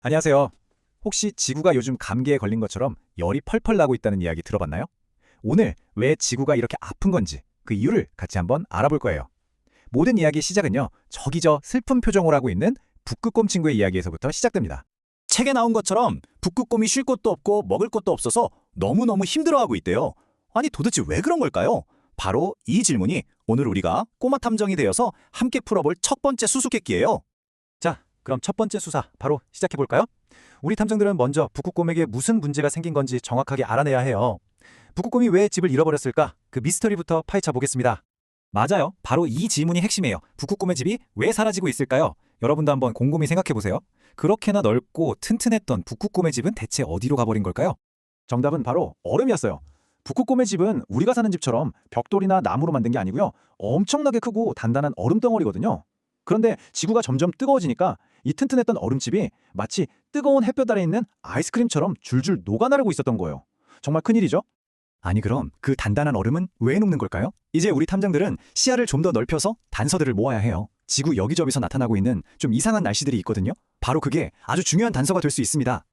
안녕하세요. 혹시 지구가 요즘 감기에 걸린 것처럼 열이 펄펄 나고 있다는 이야기 들어봤나요? 오늘 왜 지구가 이렇게 아픈 건지 그 이유를 같이 한번 알아볼 거예요. 모든 이야기의 시작은요, 저기 저 슬픈 표정을 하고 있는 북극곰 친구의 이야기에서부터 시작됩니다. 책에 나온 것처럼 북극곰이 쉴 곳도 없고 먹을 것도 없어서 너무너무 힘들어하고 있대요. 아니 도대체 왜 그런 걸까요? 바로 이 질문이 오늘 우리가 꼬마 탐정이 되어서 함께 풀어볼 첫 번째 수수께끼예요. 자, 그럼 첫 번째 수사 바로 시작해 볼까요? 우리 탐정들은 먼저 북극곰에게 무슨 문제가 생긴 건지 정확하게 알아내야 해요. 북극곰이 왜 집을 잃어버렸을까? 그 미스터리부터 파헤쳐 보겠습니다. 맞아요. 바로 이 질문이 핵심이에요. 북극곰의 집이 왜 사라지고 있을까요? 여러분도 한번 곰곰이 생각해 보세요. 그렇게나 넓고 튼튼했던 북극곰의 집은 대체 어디로 가버린 걸까요? 정답은 바로 얼음이었어요. 북극곰의 집은 우리가 사는 집처럼 벽돌이나 나무로 만든 게 아니고요. 엄청나게 크고 단단한 얼음 덩어리거든요. 그런데 지구가 점점 뜨거워지니까 이 튼튼했던 얼음집이 마치 뜨거운 햇볕 아래 있는 아이스크림처럼 줄줄 녹아나르고 있었던 거예요. 정말 큰일이죠? 아니 그럼 그 단단한 얼음은 왜 녹는 걸까요? 이제 우리 탐정들은 시야를 좀 더 넓혀서 단서들을 모아야 해요. 지구 여기저기서 나타나고 있는 좀 이상한 날씨들이 있거든요. 바로 그게 아주 중요한 단서가 될 수 있습니다.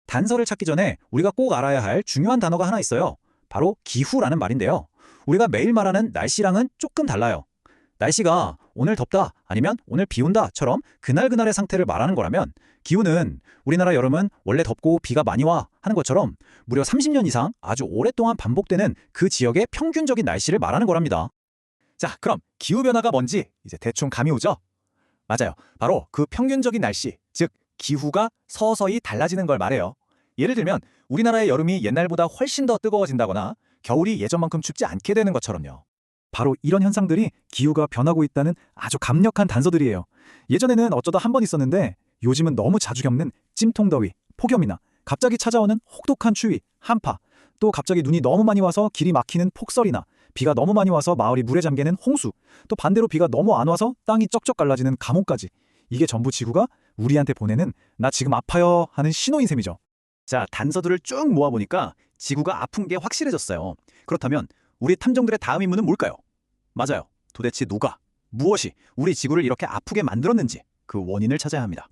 단서를 찾기 전에 우리가 꼭 알아야 할 중요한 단어가 하나 있어요. 바로 기후라는 말인데요. 우리가 매일 말하는 날씨랑은 조금 달라요. 날씨가 오늘 덥다 아니면 오늘 비 온다처럼 그날그날의 상태를 말하는 거라면 기후는 우리나라 여름은 원래 덥고 비가 많이 와 하는 것처럼 무려 30년 이상 아주 오랫동안 반복되는 그 지역의 평균적인 날씨를 말하는 거랍니다. 자, 그럼 기후변화가 뭔지 이제 대충 감이 오죠? 맞아요. 바로 그 평균적인 날씨, 즉 기후가 서서히 달라지는 걸 말해요. 예를 들면 우리나라의 여름이 옛날보다 훨씬 더 뜨거워진다거나 겨울이 예전만큼 춥지 않게 되는 것처럼요. 바로 이런 현상들이 기후가 변하고 있다는 아주 강력한 단서들이에요. 예전에는 어쩌다 한 번 있었는데 요즘은 너무 자주 겪는 찜통더위, 폭염이나 갑자기 찾아오는 혹독한 추위, 한파, 또 갑자기 눈이 너무 많이 와서 길이 막히는 폭설이나 비가 너무 많이 와서 마을이 물에 잠기는 홍수, 또 반대로 비가 너무 안 와서 땅이 쩍쩍 갈라지는 가뭄까지. 이게 전부 지구가 우리한테 보내는 나 지금 아파요 하는 신호인 셈이죠. 자, 단서들을 쭉 모아보니까 지구가 아픈 게 확실해졌어요. 그렇다면 우리 탐정들의 다음 임무는 뭘까요? 맞아요. 도대체 누가, 무엇이 우리 지구를 이렇게 아프게 만들었는지 그 원인을 찾아야 합니다.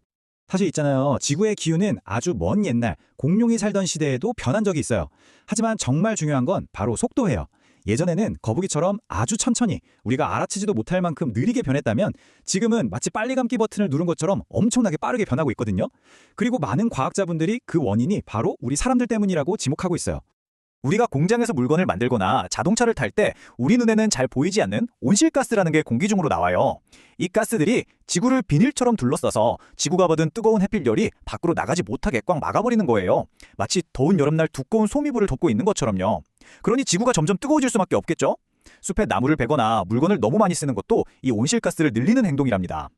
사실 있잖아요. 지구의 기후는 아주 먼 옛날 공룡이 살던 시대에도 변한 적이 있어요. 하지만 정말 중요한 건 바로 속도예요. 예전에는 거북이처럼 아주 천천히 우리가 알아채지도 못할 만큼 느리게 변했다면 지금은 마치 빨리 감기 버튼을 누른 것처럼 엄청나게 빠르게 변하고 있거든요. 그리고 많은 과학자분들이 그 원인이 바로 우리 사람들 때문이라고 지목하고 있어요. 우리가 공장에서 물건을 만들거나 자동차를 탈 때 우리 눈에는 잘 보이지 않는 온실가스라는 게 공기 중으로 나와요. 이 가스들이 지구를 비닐처럼 둘러싸서 지구가 받은 뜨거운 햇빛열이 밖으로 나가지 못하게 꽉 막아버리는 거예요. 마치 더운 여름날 두꺼운 소미불을 덮고 있는 것처럼요. 그러니 지구가 점점 뜨거워질 수밖에 없겠죠? 숲에 나무를 베거나 물건을 너무 많이 쓰는 것도 이 온실가스를 늘리는 행동이랍니다.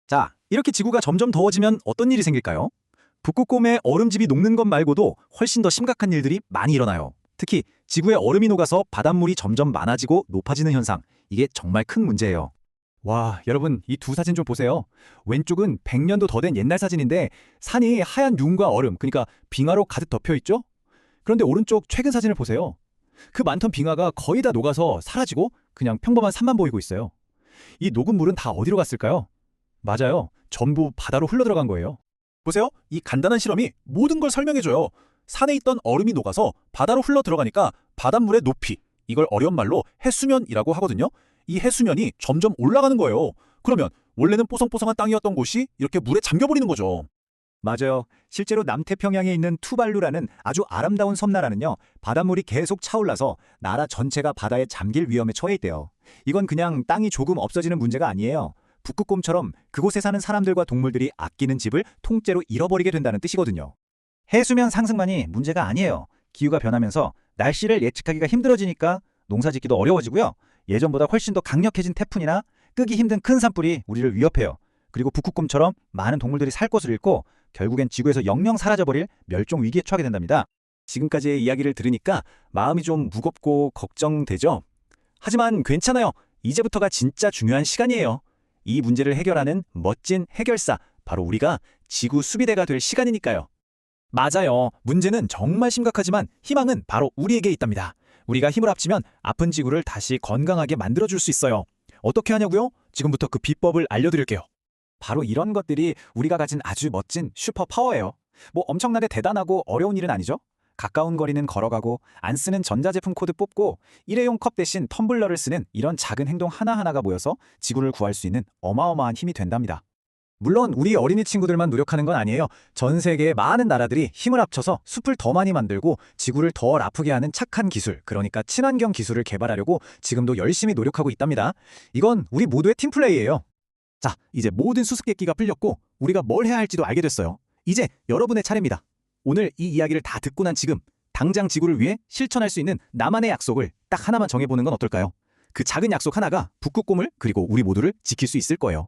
자, 이렇게 지구가 점점 더워지면 어떤 일이 생길까요? 북극곰의 얼음집이 녹는 것 말고도 훨씬 더 심각한 일들이 많이 일어나요. 특히 지구의 얼음이 녹아서 바닷물이 점점 많아지고 높아지는 현상, 이게 정말 큰 문제예요. 와, 여러분 이 두 사진 좀 보세요. 왼쪽은 100년도 더 된 옛날 사진인데 산이 하얀 윤과 얼음, 그러니까 빙하로 가득 덮여 있죠? 그런데 오른쪽 최근 사진을 보세요. 그 많던 빙하가 거의 다 녹아서 사라지고 그냥 평범한 산만 보이고 있어요. 이 녹은 물은 다 어디로 갔을까요? 맞아요. 전부 바다로 흘러들어간 거예요. 보세요. 이 간단한 실험이 모든 걸 설명해줘요. 산에 있던 얼음이 녹아서 바다로 흘러 들어가니까 바닷물의 높이, 이걸 어려운 말로 해수면이라고 하거든요. 이 해수면이 점점 올라가는 거예요. 그러면 원래는 뽀송뽀송한 땅이었던 곳이 이렇게 물에 잠겨버리는 거죠. 맞아요. 실제로 남태평양에 있는 투발루라는 아주 아름다운 섬나라는요, 바닷물이 계속 차올라서 나라 전체가 바다에 잠길 위험에 처해 있대요. 이건 그냥 땅이 조금 없어지는 문제가 아니에요. 북극곰처럼 그곳에 사는 사람들과 동물들이 아끼는 집을 통째로 잃어버리게 된다는 뜻이거든요. 해수면 상승만이 문제가 아니에요. 기후가 변하면서 날씨를 예측하기가 힘들어지니까 농사짓기도 어려워지고요. 예전보다 훨씬 더 강력해진 태풍이나 끄기 힘든 큰 산불이 우리를 위협해요. 그리고 북극곰처럼 많은 동물들이 살 곳을 잃고 결국엔 지구에서 영영 사라져버릴 멸종 위기에 처하게 된답니다. 지금까지의 이야기를 들으니까 마음이 좀 무겁고 걱정되죠? 하지만 괜찮아요. 이제부터가 진짜 중요한 시간이에요. 이 문제를 해결하는 멋진 해결사, 바로 우리가 지구 수비대가 될 시간이니까요. 맞아요. 문제는 정말 심각하지만 희망은 바로 우리에게 있답니다. 우리가 힘을 합치면 아픈 지구를 다시 건강하게 만들어줄 수 있어요. 어떻게 하냐고요? 지금부터 그 비법을 알려드릴게요. 바로 이런 것들이 우리가 가진 아주 멋진 슈퍼파워예요. 뭐 엄청나게 대단하고 어려운 일은 아니죠? 가까운 거리는 걸어가고 안 쓰는 전자제품 코드 뽑고 일회용 컵 대신 텀블러를 쓰는 이런 작은 행동 하나하나가 모여서 지구를 구할 수 있는 어마어마한 힘이 된답니다. 물론 우리 어린이 친구들만 노력하는 건 아니에요. 전 세계의 많은 나라들이 힘을 합쳐서 숲을 더 많이 만들고 지구를 덜 아프게 하는 착한 기술, 그러니까 친환경 기술을 개발하려고 지금도 열심히 노력하고 있답니다. 이건 우리 모두의 팀플레이예요. 자, 이제 모든 수수께끼가 풀렸고 우리가 뭘 해야 할지도 알게 됐어요. 이제 여러분의 차례입니다. 오늘 이 이야기를 다 듣고 난 지금 당장 지구를 위해 실천할 수 있는 나만의 약속을 딱 하나만 정해보는 건 어떨까요? 그 작은 약속 하나가 북극곰을 그리고 우리 모두를 지킬 수 있을 거예요.